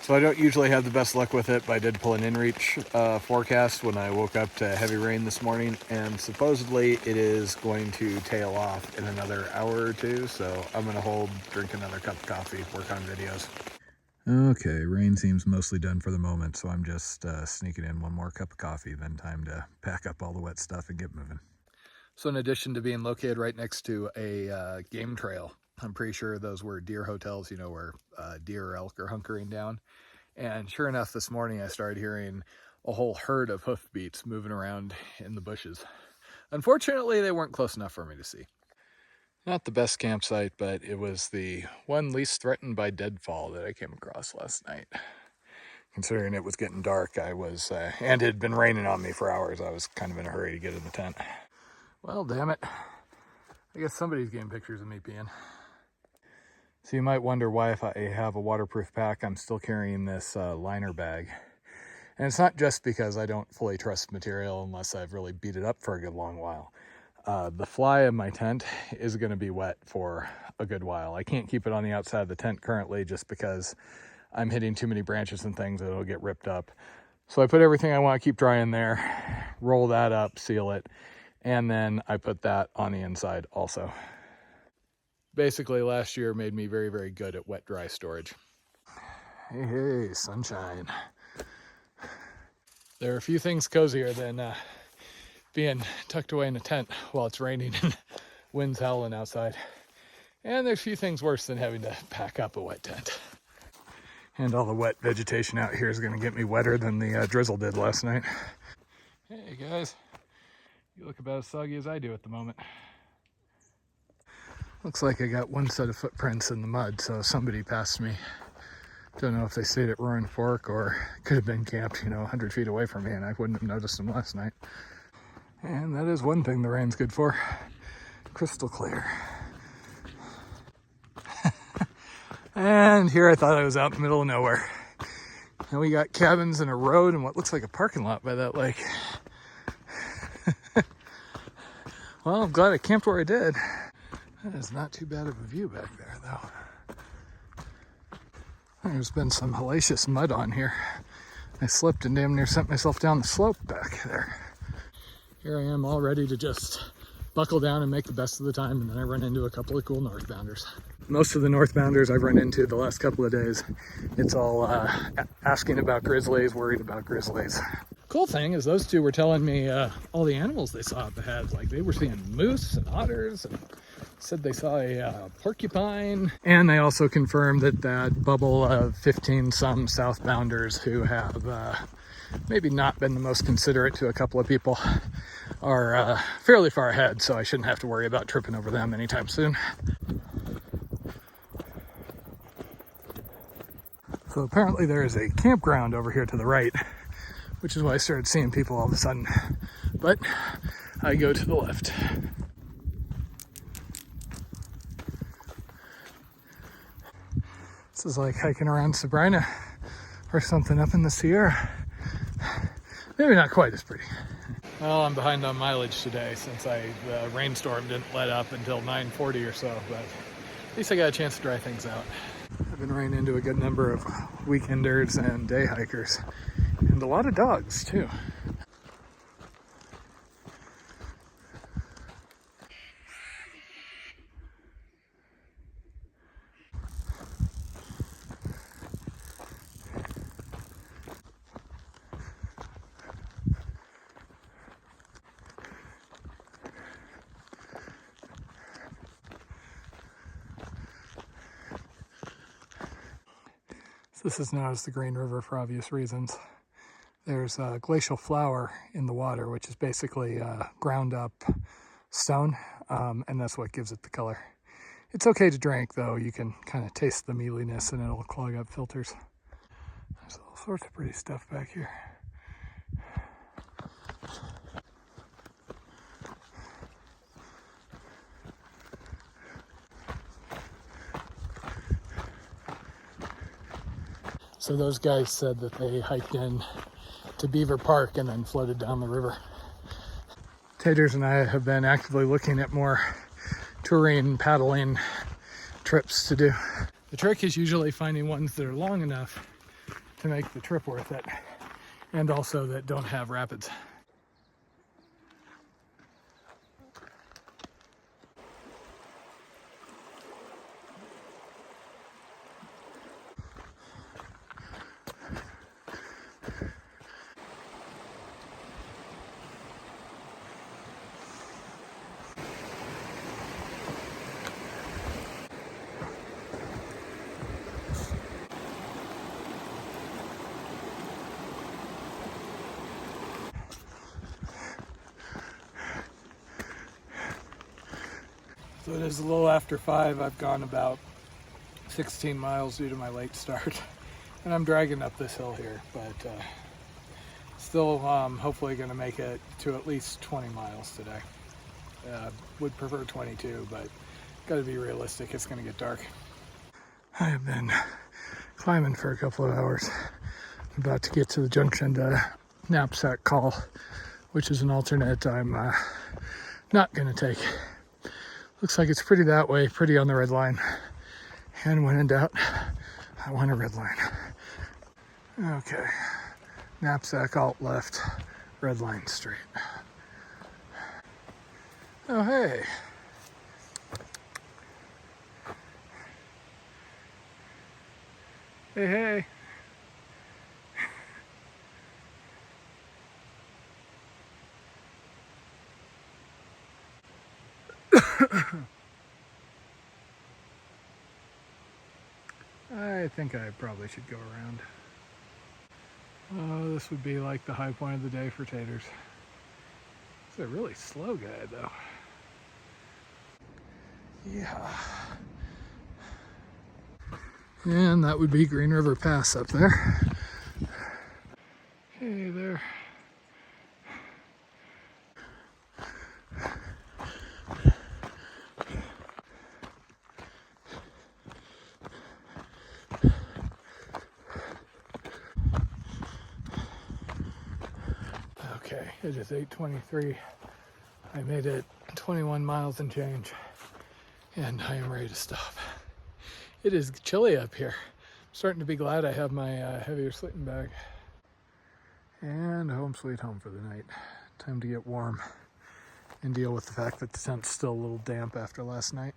So I don't usually have the best luck with it, but I did pull an inReach forecast when I woke up to heavy rain this morning, and supposedly it is going to tail off in another hour or two, so I'm going to hold, drink another cup of coffee, work on videos. Okay, rain seems mostly done for the moment, so I'm just sneaking in one more cup of coffee, then time to pack up all the wet stuff and get moving. So in addition to being located right next to a game trail, I'm pretty sure those were deer hotels, you know, where deer or elk are hunkering down. And sure enough, this morning I started hearing a whole herd of hoofbeats moving around in the bushes. Unfortunately, they weren't close enough for me to see. Not the best campsite, but it was the one least threatened by deadfall that I came across last night. Considering it was getting dark, and it had been raining on me for hours, I was kind of in a hurry to get in the tent. Well, damn it. I guess somebody's getting pictures of me peeing. So you might wonder why, if I have a waterproof pack, I'm still carrying this liner bag. And it's not just because I don't fully trust material unless I've really beat it up for a good long while. The fly of my tent is going to be wet for a good while. I can't keep it on the outside of the tent currently just because I'm hitting too many branches and things that it'll get ripped up. So I put everything I want to keep dry in there, roll that up, seal it, and then I put that on the inside also. Basically, last year made me very, very good at wet, dry storage. Hey, hey, sunshine. There are a few things cozier than being tucked away in a tent while it's raining and wind's howling outside. And there's a few things worse than having to pack up a wet tent. And all the wet vegetation out here is going to get me wetter than the drizzle did last night. Hey guys, you look about as soggy as I do at the moment. Looks like I got one set of footprints in the mud, so somebody passed me. Don't know if they stayed at Roaring Fork or could have been camped, 100 feet away from me, and I wouldn't have noticed them last night. And that is one thing the rain's good for. Crystal clear. And here I thought I was out in the middle of nowhere. And we got cabins and a road and what looks like a parking lot by that lake. Well, I'm glad I camped where I did. That is not too bad of a view back there, though. There's been some hellacious mud on here. I slipped and damn near sent myself down the slope back there. Here I am all ready to just buckle down and make the best of the time, and then I run into a couple of cool northbounders. Most of the northbounders I've run into the last couple of days, it's all asking about grizzlies, worried about grizzlies. Cool thing is those two were telling me all the animals they saw up ahead. Like they were seeing moose and otters, and said they saw a porcupine. And they also confirmed that bubble of 15 some southbounders who have maybe not been the most considerate to a couple of people are fairly far ahead, so I shouldn't have to worry about tripping over them anytime soon. So apparently there is a campground over here to the right, which is why I started seeing people all of a sudden. But I go to the left. This is like hiking around Sabrina or something up in the Sierra. Maybe not quite as pretty. Well, I'm behind on mileage today since the rainstorm didn't let up until 9:40 or so, but at least I got a chance to dry things out. I've been running into a good number of weekenders and day hikers, and a lot of dogs too. This is known as the Green River for obvious reasons. There's a glacial flour in the water, which is basically ground up stone, and that's what gives it the color. It's okay to drink, though. You can kind of taste the mealiness and it'll clog up filters. There's all sorts of pretty stuff back here. So those guys said that they hiked in to Beaver Park and then floated down the river. Taters and I have been actively looking at more touring, paddling trips to do. The trick is usually finding ones that are long enough to make the trip worth it, and also that don't have rapids. So it is a little after 5. I've gone about 16 miles due to my late start. And I'm dragging up this hill here, but still hopefully going to make it to at least 20 miles today. Would prefer 22, but got to be realistic. It's going to get dark. I have been climbing for a couple of hours. I'm about to get to the junction to Knapsack Call, which is an alternate I'm not going to take. Looks like it's pretty that way, pretty on the red line. And when in doubt, I want a red line. Okay, Knapsack alt left, red line straight. Oh, hey. Hey, hey. I think I probably should go around. Oh, this would be like the high point of the day for taters. It's a really slow guy, though. Yeah. And that would be Green River Pass up there. Hey there. Okay, it is 8:23. I made it 21 miles and change, and I am ready to stop. It is chilly up here. I'm starting to be glad I have my heavier sleeping bag. And home sweet home for the night. Time to get warm and deal with the fact that the tent's still a little damp after last night.